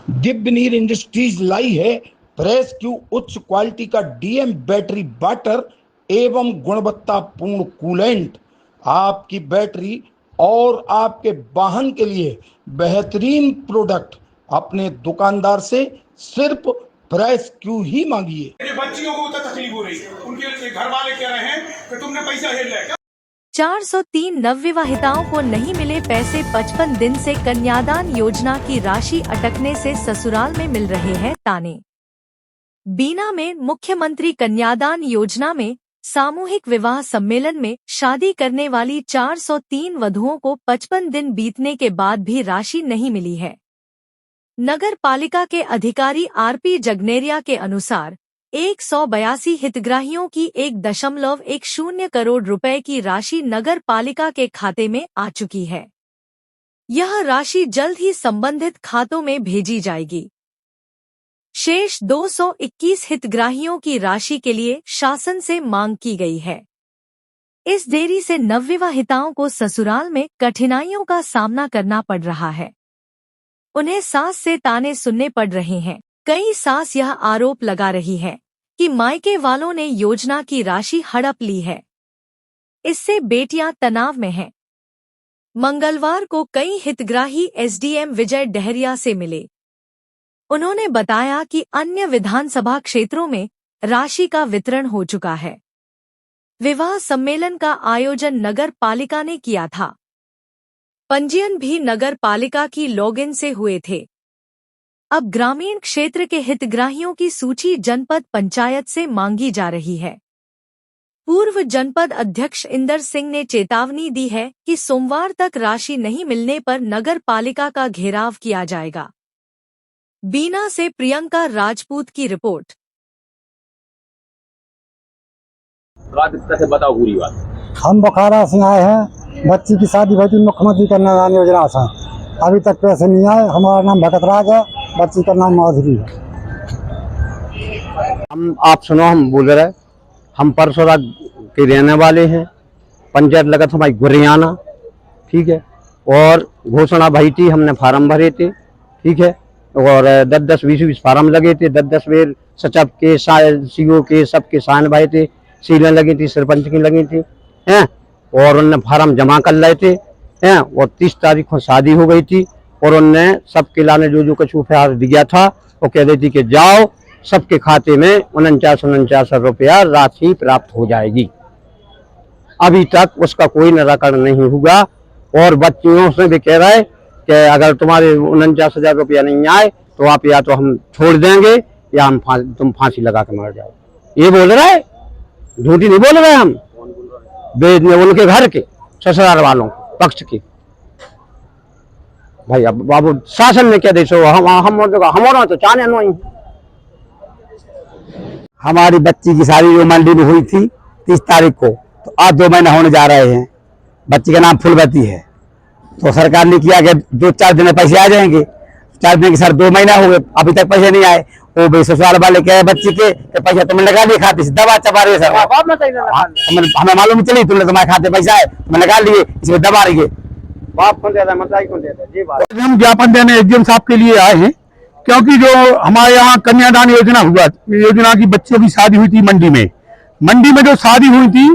दिव्यनीर industries लाई है press Q उच्च quality का डीएम बैटरी वाटर एवं गुणवत्तापूर्ण कूलेंट। आपकी बैटरी और आपके वाहन के लिए बेहतरीन प्रोडक्ट अपने दुकानदार से सिर्फ प्रेस क्यू ही मांगिए। मेरे बच्चियों को तो तकलीफ हो रही है, उनके घर वाले कह रहे हैं कि तुमने पैसा हेल लिया। 403 नवविवाहिताओं को नहीं मिले पैसे। 55 दिन से कन्यादान योजना की राशि अटकने से ससुराल में मिल रहे हैं ताने। बीना में मुख्यमंत्री कन्यादान योजना में सामूहिक विवाह सम्मेलन में शादी करने वाली 403 वधुओं को 55 दिन बीतने के बाद भी राशि नहीं मिली है। नगर पालिका के अधिकारी आरपी जगनेरिया के अनुसार 182 हितग्राहियों की 1.10 करोड़ रुपए की राशि नगर पालिका के खाते में आ चुकी है। यह राशि जल्द ही संबंधित खातों में भेजी जाएगी। शेष 221 हितग्राहियों की राशि के लिए शासन से मांग की गई है। इस देरी से नवविवाहिताओं को ससुराल में कठिनाइयों का सामना करना पड़ रहा है। उन्हें सास से ताने सुनने पड़ रहे हैं। कई सास यह आरोप लगा रही है कि मायके वालों ने योजना की राशि हड़प ली है। इससे बेटियां तनाव में हैं। मंगलवार को कई हितग्राही एसडीएम विजय डहरिया से मिले। उन्होंने बताया कि अन्य विधानसभा क्षेत्रों में राशि का वितरण हो चुका है। विवाह सम्मेलन का आयोजन नगर पालिका ने किया था। पंजीयन भी नगर पालिका की लॉगिन से हुए थे। अब ग्रामीण क्षेत्र के हितग्राहियों की सूची जनपद पंचायत से मांगी जा रही है। पूर्व जनपद अध्यक्ष इंदर सिंह ने चेतावनी दी है कि सोमवार तक राशि नहीं मिलने पर नगर पालिका का घेराव किया जाएगा। बीना से प्रियंका राजपूत की रिपोर्ट। से बताओ पूरी बात। हम बोखारा से आए हैं, बच्ची की शादी हुई थी मुख्यमंत्री कन्यादान योजना से, अभी तक पैसे नहीं आए। हमारा नाम भगतराज है, बच्ची का नाम माधुरी है। आप सुनो, हम बोल रहे, हम परसोरा के रहने वाले हैं। पंचायत लगत हमारी गुरियाना, ठीक है। और घोषणा भई थी, हमने फार्म भरे थे, ठीक है। और 10-10, 20-20 फार्म लगे थे। 10-10 बेर सचिव के, सीओ के, सबके साइन भाई थे, सीलें लगी थी, सरपंच की लगी थी, हैं। और उनने फार्म जमा कर लाए थे, हैं। और 30 तारीख को शादी हो गई थी। और उनने सबके लाने जो कुछ उपहार दिया था वो कह रही थी कि जाओ सबके खाते में 49 रुपया राशि प्राप्त हो जाएगी। अभी तक उसका कोई निराकरण नहीं हुआ। और बच्चियों से भी कह रहे कि अगर तुम्हारे 49,000 रुपया नहीं आए तो आप या तो हम छोड़ देंगे या तुम फांसी लगा के मर जाओ। ये बोल रहा है, झूठी नहीं बोल रहे हम। उनके घर के ससुराल वालों पक्ष के भाई। अब बाबू शासन ने क्या देखो, हमारा तो चाने नहीं। हमारी बच्ची की शादी जो मंडी में हुई थी 30 तारीख को, तो आज 2 महीने होने जा रहे हैं। बच्ची का नाम फुलवती है। तो सरकार ने किया कि 2-4 दिन में पैसे आ जाएंगे। 4 दिन के सर 2 महीना हो गए, अभी तक पैसे नहीं आए। वो भाई ससुराल वाले कहे बच्ची के पैसा तुमने लगा लिए खाते से, दबा चबा रहे सर। हमें मालूम चली तुमने तुम्हारे खाते पैसा है, तुम्हें लगा लिए, इसमें दबा रही है। हम ज्ञापन देने एसडीएम साहब के लिए आए हैं, क्योंकि जो हमारे यहाँ कन्यादान योजना हुआ, योजना की बच्चियों की शादी हुई थी मंडी में जो शादी हुई थी,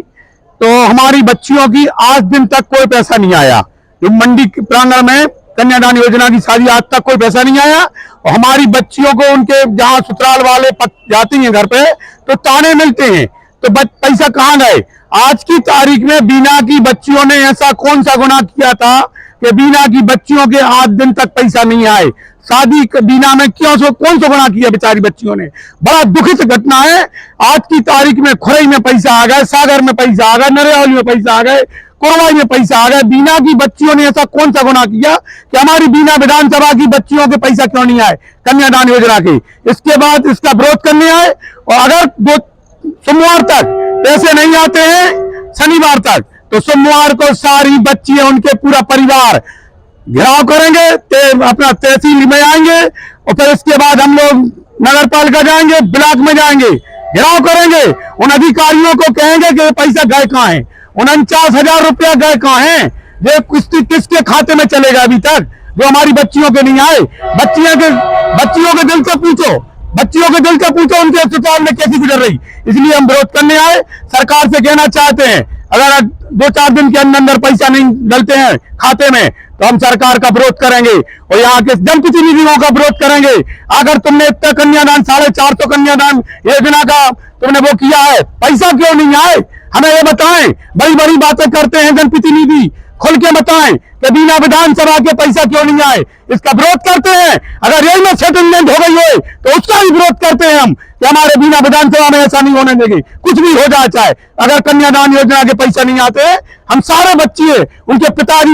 तो हमारी बच्चियों की आज दिन तक कोई पैसा नहीं आया। जो मंडी प्रांगण में कन्यादान योजना की शादी, आज तक कोई पैसा नहीं आया। और हमारी बच्चियों को उनके जहाँ ससुराल वाले जाती हैं घर पे, तो ताने मिलते हैं, तो पैसा कहाँ गए। आज की तारीख में बीना की बच्चियों ने ऐसा कौन सा गुनाह किया था कि बीना की बच्चियों के आज दिन तक पैसा नहीं आए। शादी बीना में कौन सा गुनाह किया बेचारी बच्चियों ने। बड़ा दुखित घटना है। आज की तारीख में खुरई में पैसा आ गए, सागर में पैसा आ गए, नरेवाली में पैसा आ गए, कोरवाई में पैसा आ गए। बीना की बच्चियों ने ऐसा कौन सा गुनाह किया कि हमारी बीना विधानसभा की बच्चियों के पैसा क्यों नहीं आए कन्यादान योजना के। इसके बाद इसका विरोध करने आए। और अगर सोमवार तक पैसे नहीं आते हैं, शनिवार तक, तो सोमवार को सारी बच्चियां, उनके पूरा परिवार घेराव करेंगे, अपना तहसील में आएंगे। और फिर इसके बाद हम लोग नगर पालिका जाएंगे, ब्लॉक में जाएंगे, घेराव करेंगे। उन अधिकारियों को कहेंगे कि पैसा गए कहाँ है, 49,000 रुपया गए कहाँ है, ये किसके खाते में चलेगा। अभी तक जो हमारी बच्चियों के नहीं आए। बच्चियों के दिल से पूछो, उनके अस्पताल में कैसी गुजर रही। इसलिए हम विरोध करने आए। सरकार से कहना चाहते हैं, अगर 2-4 दिन के अंदर पैसा नहीं डलते हैं खाते में तो हम सरकार का विरोध करेंगे और यहाँ के जनप्रतिनिधियों का विरोध करेंगे। अगर तुमने इतना कन्यादान 450 कन्यादान योजना का तुमने वो किया है, पैसा क्यों नहीं आए, हमें ये बताएं। बड़ी बड़ी बातें करते हैं जनप्रतिनिधि, खुल के बताएं कि बिना विधानसभा के पैसा क्यों नहीं आए। इसका विरोध करते हैं। अगर रेल में सेटलमेंट हो गई है तो उसका भी विरोध करते हैं हम कि हमारे बिना विधानसभा में ऐसा नहीं होने देंगे। कुछ भी हो जाए, चाहे अगर कन्यादान योजना के पैसा नहीं आते, हम सारे बच्चे उनके पिताजी